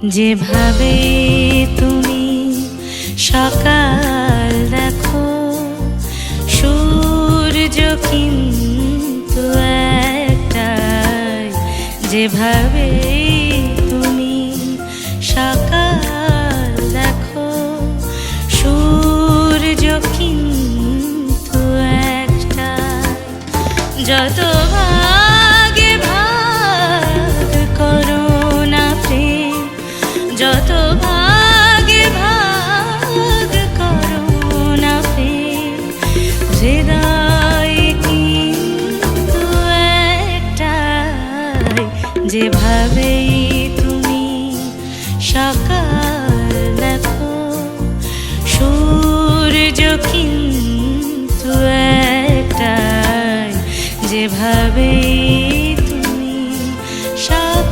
যেভাবে তুমি সকাল দেখো, সূর্য কিন্তু একটাই। যেভাবে তুমি সকাল দেখো, সূর্য কিন্তু একটাই। যত ভাগে ভাগ করো না প্রেম, যত ভাগে ভাগ করো না প্রেম, হৃদয় কিন্তু একটাই। যেভাবেই তুমি সকাল দেখো, সূর্য কিন্তু একটাই। যেভাবেই